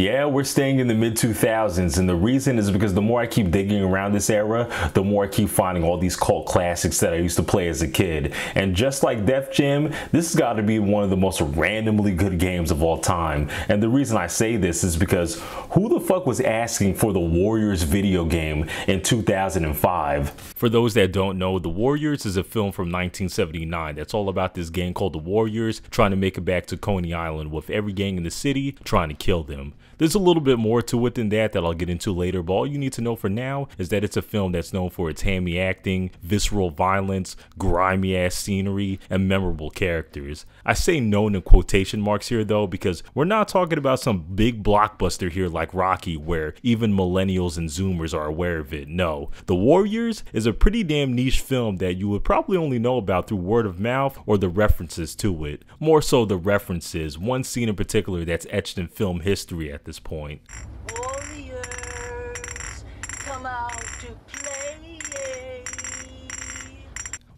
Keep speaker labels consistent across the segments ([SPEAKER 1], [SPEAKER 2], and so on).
[SPEAKER 1] Yeah, we're staying in the mid-2000s, and the reason is because the more I keep digging around this era, the more I keep finding all these cult classics that I used to play as a kid. And just like Def Jam, this has got to be one of the most randomly good games of all time. And the reason I say this is because who the fuck was asking for the Warriors video game in 2005? For those that don't know, The Warriors is a film from 1979 that's all about this gang called the Warriors trying to make it back to Coney Island with every gang in the city trying to kill them. There's a little bit more to it than that I'll get into later, but all you need to know for now is that it's a film that's known for its hammy acting, visceral violence, grimy ass scenery, and memorable characters. I say known in quotation marks here though, because we're not talking about some big blockbuster here like Rocky where even millennials and zoomers are aware of it. No, The Warriors is a pretty damn niche film that you would probably only know about through word of mouth or the references to it. More so the references, one scene in particular that's etched in film history at this point.
[SPEAKER 2] Warriors, come out to play.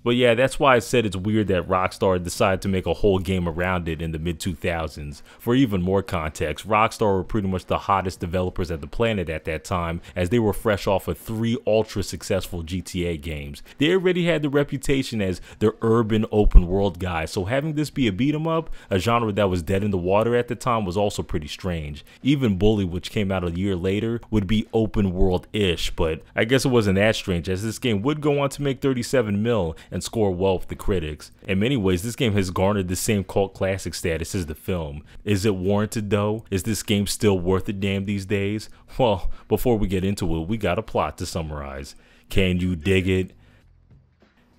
[SPEAKER 1] But yeah, that's why I said it's weird that Rockstar decided to make a whole game around it in the mid-2000s. For even more context, Rockstar were pretty much the hottest developers at the planet at that time, as they were fresh off of 3 ultra-successful GTA games. They already had the reputation as the urban open-world guys, so having this be a beat-em-up, a genre that was dead in the water at the time, was also pretty strange. Even Bully, which came out a year later, would be open-world-ish, but I guess it wasn't that strange, as this game would go on to make 37 mil and score well with the critics. In many ways, this game has garnered the same cult classic status as the film. Is it warranted though? Is this game still worth a damn these days? Well, before we get into it, we got a plot to summarize. Can you dig it?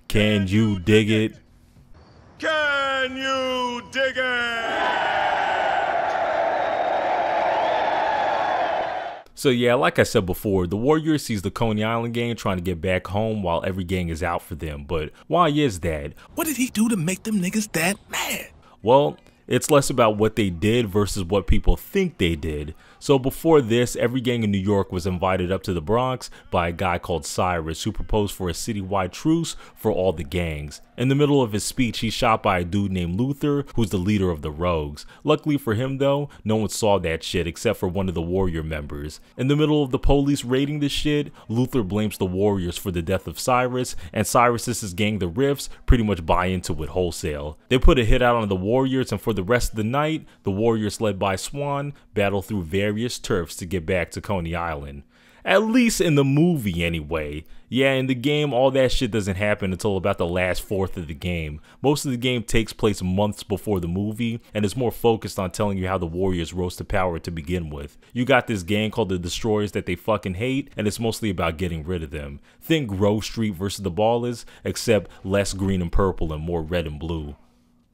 [SPEAKER 1] Can you dig it?
[SPEAKER 3] Can you dig it?
[SPEAKER 1] So yeah, like I said before, the Warriors sees the Coney Island gang trying to get back home while every gang is out for them. But why is that?
[SPEAKER 3] What did he do to make them niggas that mad?
[SPEAKER 1] Well, it's less about what they did versus what people think they did. So before this, every gang in New York was invited up to the Bronx by a guy called Cyrus, who proposed for a citywide truce for all the gangs. In the middle of his speech, he's shot by a dude named Luther, who's the leader of the Rogues. Luckily for him though, no one saw that shit except for one of the Warrior members. In the middle of the police raiding this shit, Luther blames the Warriors for the death of Cyrus, and Cyrus's gang, the Riffs, pretty much buy into it wholesale. They put a hit out on the Warriors, and for the rest of the night, the Warriors led by Swan battle through various turfs to get back to Coney Island. At least in the movie anyway. Yeah, in the game, all that shit doesn't happen until about the last fourth of the game. Most of the game takes place months before the movie, and is more focused on telling you how the Warriors rose to power to begin with. You got this gang called the Destroyers that they fucking hate, and it's mostly about getting rid of them. Think Grove Street versus the Ballers, except less green and purple and more red and blue.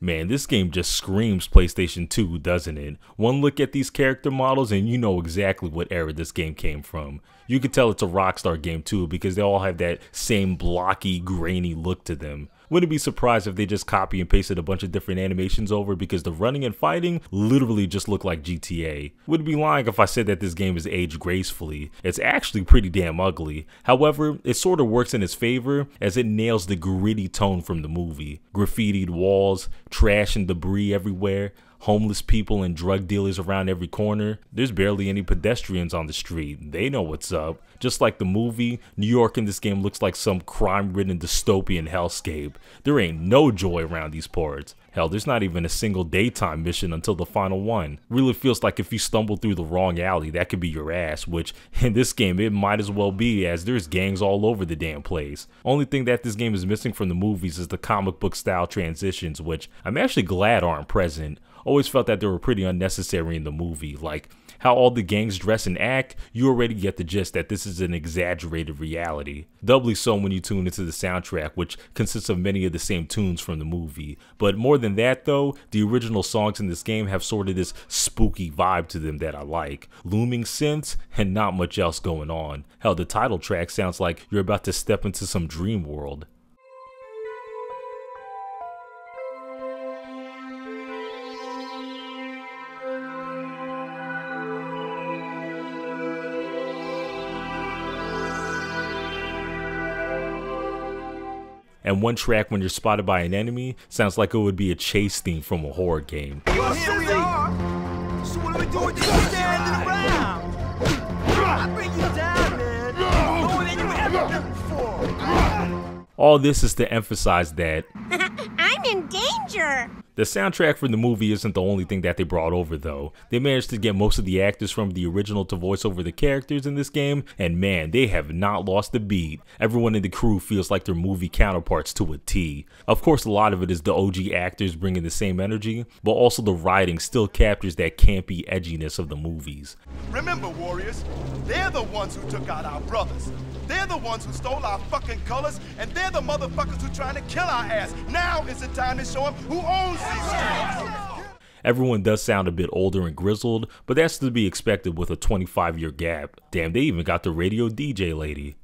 [SPEAKER 1] Man, this game just screams PlayStation 2, doesn't it? One look at these character models and you know exactly what era this game came from. You can tell it's a Rockstar game too, because they all have that same blocky, grainy look to them. Wouldn't be surprised if they just copy and pasted a bunch of different animations over, because the running and fighting literally just look like GTA. Wouldn't be lying if I said that this game is aged gracefully. It's actually pretty damn ugly. However, it sort of works in its favor, as it nails the gritty tone from the movie. Graffitied walls, trash and debris everywhere, homeless people and drug dealers around every corner. There's barely any pedestrians on the street. They know what's up. Just like the movie, New York in this game looks like some crime-ridden dystopian hellscape. There ain't no joy around these parts. Hell, there's not even a single daytime mission until the final one. Really feels like if you stumble through the wrong alley, that could be your ass, which in this game it might as well be, as there's gangs all over the damn place. Only thing that this game is missing from the movies is the comic book style transitions, which I'm actually glad aren't present. Always felt that they were pretty unnecessary in the movie, like how all the gangs dress and act. You already get the gist that this is an exaggerated reality. Doubly so when you tune into the soundtrack, which consists of many of the same tunes from the movie. But more than that though, the original songs in this game have sort of this spooky vibe to them that I like. Looming synths and not much else going on. Hell, the title track sounds like you're about to step into some dream world. And one track, when you're spotted by an enemy, sounds like it would be a chase theme from a horror game.
[SPEAKER 3] Well, here we are.
[SPEAKER 4] So what do we do with just standing around? I bring you down, man. More than you ever done before.
[SPEAKER 1] All this is to emphasize that
[SPEAKER 5] I'm in danger.
[SPEAKER 1] the soundtrack for the movie isn't the only thing that they brought over though. They managed to get most of the actors from the original to voice over the characters in this game, and man, they have not lost a beat. Everyone in the crew feels like their movie counterparts to a T. Of course, a lot of it is the OG actors bringing the same energy, but also the writing still captures that campy edginess of the movies.
[SPEAKER 3] Remember, warriors, they're the ones who took out our brothers. They're the ones who stole our fucking colors, and they're the motherfuckers who trying to kill our ass. Now is the time to show them who owns these streets.
[SPEAKER 1] Everyone does sound a bit older and grizzled, but that's to be expected with a 25-year gap. Damn, they even got the radio DJ lady.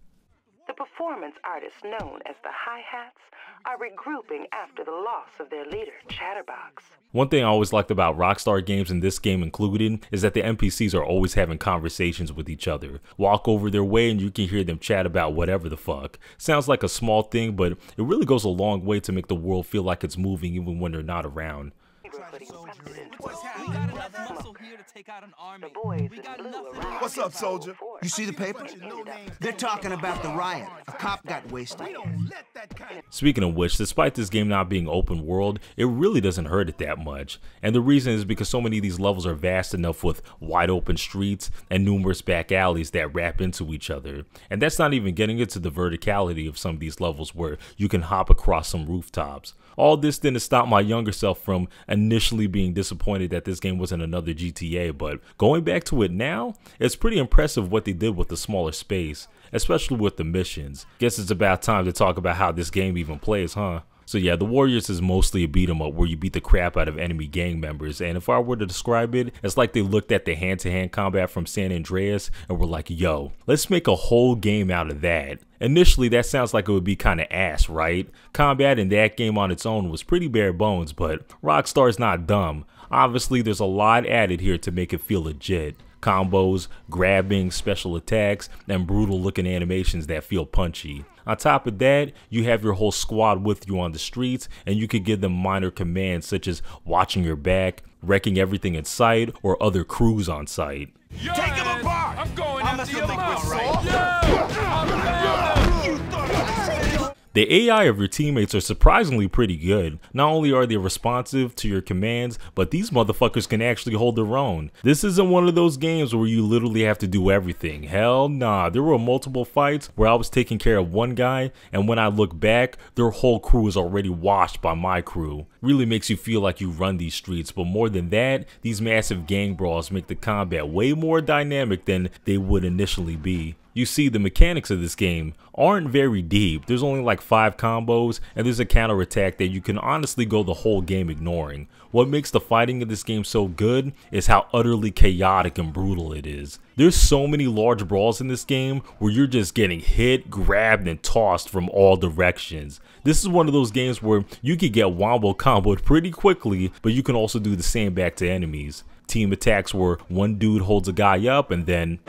[SPEAKER 6] The performance artists known as the hi-hats are regrouping after the loss of their leader, Chatterbox.
[SPEAKER 1] One thing I always liked about Rockstar games, and this game included, is that the NPCs are always having conversations with each other. Walk over their way and you can hear them chat about whatever the fuck. Sounds like a small thing, but it really goes a long way to make the world feel like it's moving even when they're not around.
[SPEAKER 3] What's up, soldier?
[SPEAKER 4] You see the paper? They're talking about the riot. A cop got wasted.
[SPEAKER 1] Speaking of which, despite this game not being open world, it really doesn't hurt it that much. And the reason is because so many of these levels are vast enough with wide open streets and numerous back alleys that wrap into each other. And that's not even getting into the verticality of some of these levels where you can hop across some rooftops. All this didn't stop my younger self from initially being disappointed that this game wasn't another GTA, but going back to it now, it's pretty impressive what they did with the smaller space, especially with the missions. Guess it's about time to talk about how this game even plays, huh? So yeah, The Warriors is mostly a beat 'em up where you beat the crap out of enemy gang members, and if I were to describe it, it's like they looked at the hand-to-hand combat from San Andreas and were like, yo, let's make a whole game out of that. Initially, that sounds like it would be kinda ass, right? Combat in that game on its own was pretty bare bones, but Rockstar's not dumb. Obviously, there's a lot added here to make it feel legit. Combos, grabbing, special attacks, and brutal looking animations that feel punchy. On top of that, you have your whole squad with you on the streets, and you could give them minor commands such as watching your back, wrecking everything in sight, or other crews on sight.
[SPEAKER 3] Take him apart! I'm going after your muscle!
[SPEAKER 1] The AI of your teammates are surprisingly pretty good. Not only are they responsive to your commands, but these motherfuckers can actually hold their own. This isn't one of those games where you literally have to do everything. Hell nah, there were multiple fights where I was taking care of one guy, and when I look back, their whole crew is already washed by my crew. Really makes you feel like you run these streets, but more than that, these massive gang brawls make the combat way more dynamic than they would initially be. You see, the mechanics of this game aren't very deep. There's only like 5 combos, and there's a counterattack that you can honestly go the whole game ignoring. What makes the fighting in this game so good is how utterly chaotic and brutal it is. There's so many large brawls in this game where you're just getting hit, grabbed, and tossed from all directions. This is one of those games where you could get wombo comboed pretty quickly, but you can also do the same back to enemies. Team attacks where one dude holds a guy up and then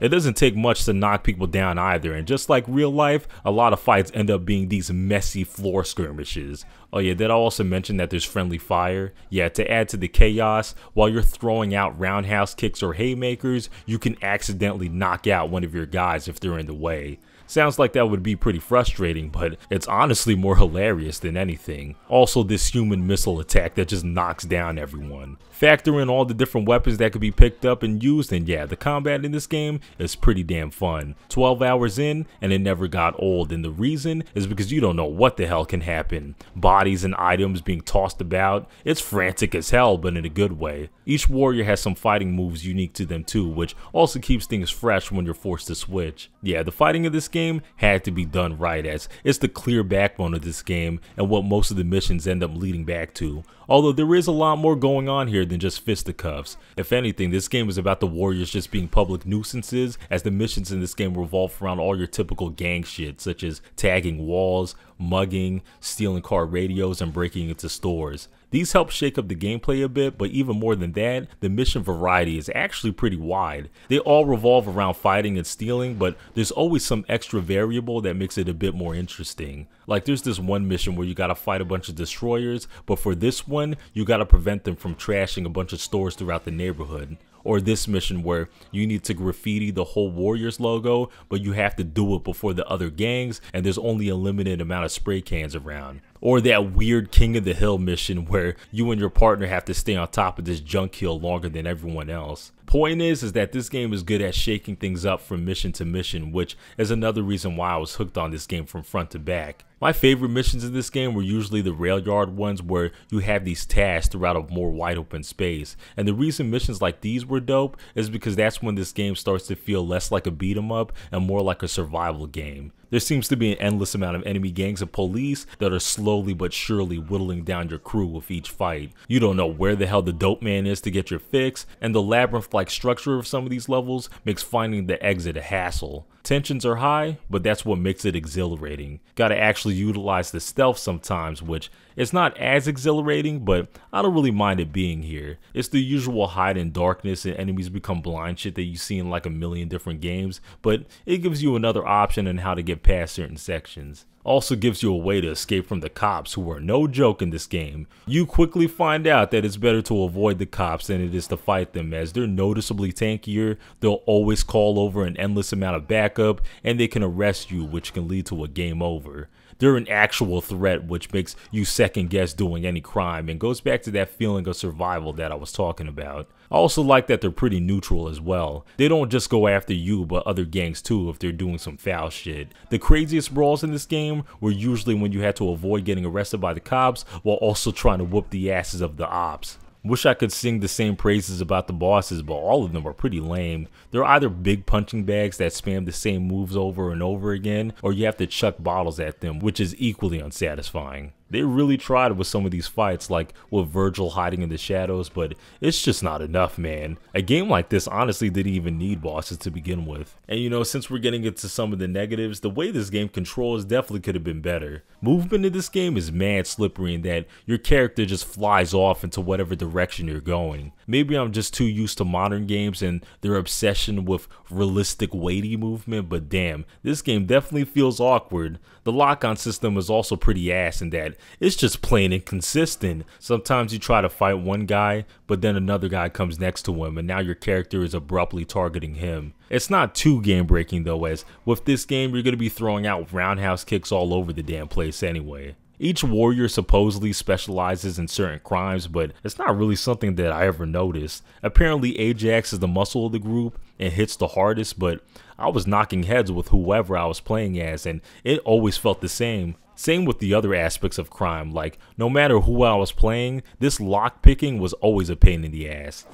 [SPEAKER 1] it doesn't take much to knock people down either, and just like real life, a lot of fights end up being these messy floor skirmishes. Oh yeah, did I also mention that there's friendly fire? Yeah, to add to the chaos, while you're throwing out roundhouse kicks or haymakers, you can accidentally knock out one of your guys if they're in the way. Sounds like that would be pretty frustrating, but it's honestly more hilarious than anything. Also, this human missile attack that just knocks down everyone. Factor in all the different weapons that could be picked up and used, and yeah, the combat in this game is pretty damn fun. 12 hours in, and it never got old, and the reason is because you don't know what the hell can happen. Bodies and items being tossed about, it's frantic as hell, but in a good way. Each warrior has some fighting moves unique to them too, which also keeps things fresh when you're forced to switch. Yeah, the fighting in this game had to be done right, as it's the clear backbone of this game and what most of the missions end up leading back to. Although there is a lot more going on here than just fisticuffs. If anything, this game is about the warriors just being public nuisances, as the missions in this game revolve around all your typical gang shit, such as tagging walls, mugging, stealing car radios, and breaking into stores. These help shake up the gameplay a bit, but even more than that, the mission variety is actually pretty wide. They all revolve around fighting and stealing, but there's always some extra variable that makes it a bit more interesting. Like there's this one mission where you gotta fight a bunch of destroyers, but for this one, you gotta prevent them from trashing a bunch of stores throughout the neighborhood. Or this mission where you need to graffiti the whole Warriors logo, but you have to do it before the other gangs, and there's only a limited amount of spray cans around. Or that weird King of the Hill mission where you and your partner have to stay on top of this junk hill longer than everyone else. Point is that this game is good at shaking things up from mission to mission, which is another reason why I was hooked on this game from front to back. My favorite missions in this game were usually the rail yard ones where you have these tasks throughout a more wide open space. And the reason missions like these were dope is because that's when this game starts to feel less like a beat 'em up and more like a survival game. There seems to be an endless amount of enemy gangs of police that are slowly but surely whittling down your crew with each fight. You don't know where the hell the dope man is to get your fix, and the labyrinth-like structure of some of these levels makes finding the exit a hassle. Tensions are high, but that's what makes it exhilarating. Gotta actually utilize the stealth sometimes, which is not as exhilarating, but I don't really mind it being here. It's the usual hide in darkness and enemies become blind shit that you see in like a million different games, but it gives you another option on how to get past certain sections. Also gives you a way to escape from the cops, who are no joke in this game. You quickly find out that it's better to avoid the cops than it is to fight them, as they're noticeably tankier, they'll always call over an endless amount of backup, and they can arrest you, which can lead to a game over. They're an actual threat, which makes you second guess doing any crime and goes back to that feeling of survival that I was talking about. I also like that they're pretty neutral as well. They don't just go after you, but other gangs too if they're doing some foul shit. The craziest brawls in this game were usually when you had to avoid getting arrested by the cops while also trying to whoop the asses of the ops. Wish I could sing the same praises about the bosses, but all of them are pretty lame. They're either big punching bags that spam the same moves over and over again, or you have to chuck bottles at them, which is equally unsatisfying. They really tried with some of these fights, like with Virgil hiding in the shadows, but it's just not enough, man. A game like this honestly didn't even need bosses to begin with. And you know, since we're getting into some of the negatives, the way this game controls definitely could have been better. Movement in this game is mad slippery in that your character just flies off into whatever direction you're going. Maybe I'm just too used to modern games and their obsession with realistic weighty movement, but damn, this game definitely feels awkward. The lock-on system is also pretty ass in that it's just plain inconsistent. Sometimes you try to fight one guy, but then another guy comes next to him and now your character is abruptly targeting him. It's not too game breaking though, as with this game you're going to be throwing out roundhouse kicks all over the damn place anyway. Each warrior supposedly specializes in certain crimes, but it's not really something that I ever noticed. Apparently Ajax is the muscle of the group and hits the hardest, but I was knocking heads with whoever I was playing as and it always felt the same. Same with the other aspects of crime, like no matter who I was playing, this lock picking was always a pain in the ass.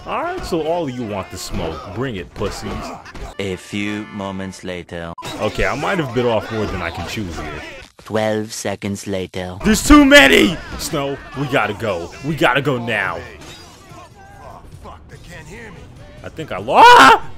[SPEAKER 1] Alright, so all of you want the smoke, bring it pussies.
[SPEAKER 7] A few moments later.
[SPEAKER 1] Okay, I might have bit off more than I can chew here.
[SPEAKER 7] 12 seconds later.
[SPEAKER 1] There's too many! Snow, we gotta go. We gotta go now.
[SPEAKER 3] Oh, fuck, they can't hear me.
[SPEAKER 1] I think I lost.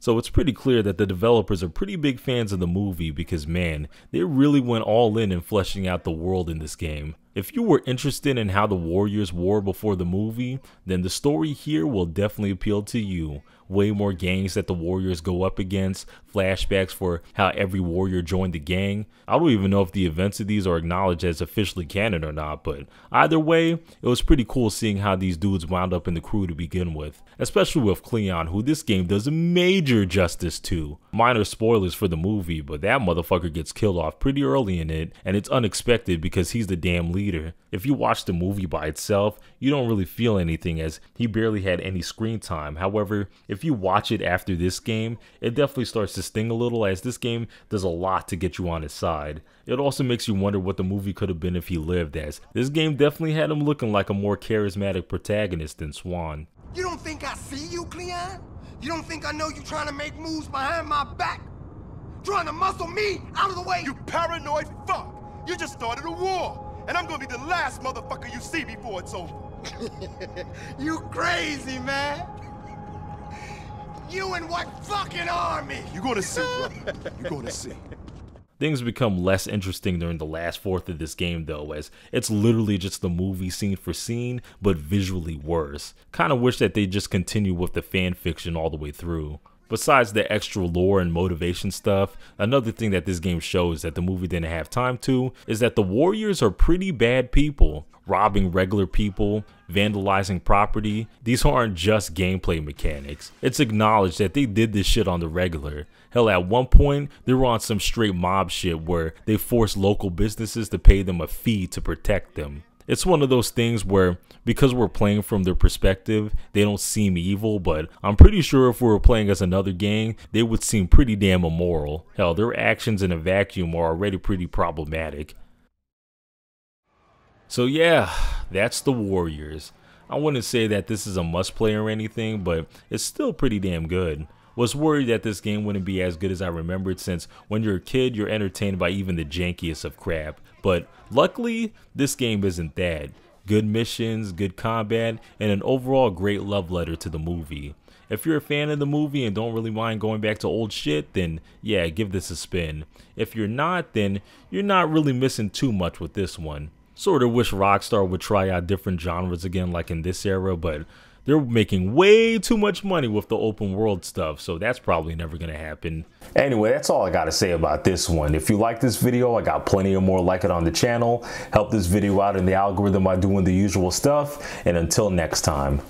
[SPEAKER 1] So it's pretty clear that the developers are pretty big fans of the movie because man, they really went all in fleshing out the world in this game. If you were interested in how the Warriors wore before the movie, then the story here will definitely appeal to you. Way more gangs that the Warriors go up against, flashbacks for how every Warrior joined the gang. I don't even know if the events of these are acknowledged as officially canon or not, but either way, it was pretty cool seeing how these dudes wound up in the crew to begin with. Especially with Cleon, who this game does major justice to. Minor spoilers for the movie, but that motherfucker gets killed off pretty early in it, and it's unexpected because he's the damn leader. If you watch the movie by itself, you don't really feel anything as he barely had any screen time. However, if you watch it after this game, it definitely starts to sting a little as this game does a lot to get you on his side. It also makes you wonder what the movie could have been if he lived, as this game definitely had him looking like a more charismatic protagonist than Swan.
[SPEAKER 4] You don't think I see you, Cleon? You don't think I know you trying to make moves behind my back? Trying to muscle me out of the way?
[SPEAKER 3] You paranoid fuck! You just started a war! And I'm gonna be the last motherfucker you see before it's over.
[SPEAKER 4] You crazy, man. You in what fucking army?
[SPEAKER 3] You gonna see, bro. You gonna see.
[SPEAKER 1] Things become less interesting during the last fourth of this game though, as it's literally just the movie scene for scene, but visually worse. Kinda wish that they just continue with the fan fiction all the way through. Besides the extra lore and motivation stuff, another thing that this game shows that the movie didn't have time to is that the Warriors are pretty bad people, robbing regular people, vandalizing property. These aren't just gameplay mechanics. It's acknowledged that they did this shit on the regular. Hell, at one point, they were on some straight mob shit where they forced local businesses to pay them a fee to protect them. It's one of those things where, because we're playing from their perspective, they don't seem evil, but I'm pretty sure if we were playing as another gang, they would seem pretty damn immoral. Hell, their actions in a vacuum are already pretty problematic. So yeah, that's the Warriors. I wouldn't say that this is a must play or anything, but it's still pretty damn good. Was worried that this game wouldn't be as good as I remembered, since when you're a kid, you're entertained by even the jankiest of crap. But luckily, this game isn't that. Good missions, good combat, and an overall great love letter to the movie. If you're a fan of the movie and don't really mind going back to old shit, then yeah, give this a spin. If you're not, then you're not really missing too much with this one. Sorta wish Rockstar would try out different genres again like in this era, but they're making way too much money with the open world stuff, so that's probably never gonna happen. Anyway, that's all I gotta say about this one. If you like this video, I got plenty of more like it on the channel. Help this video out in the algorithm by doing the usual stuff, and until next time.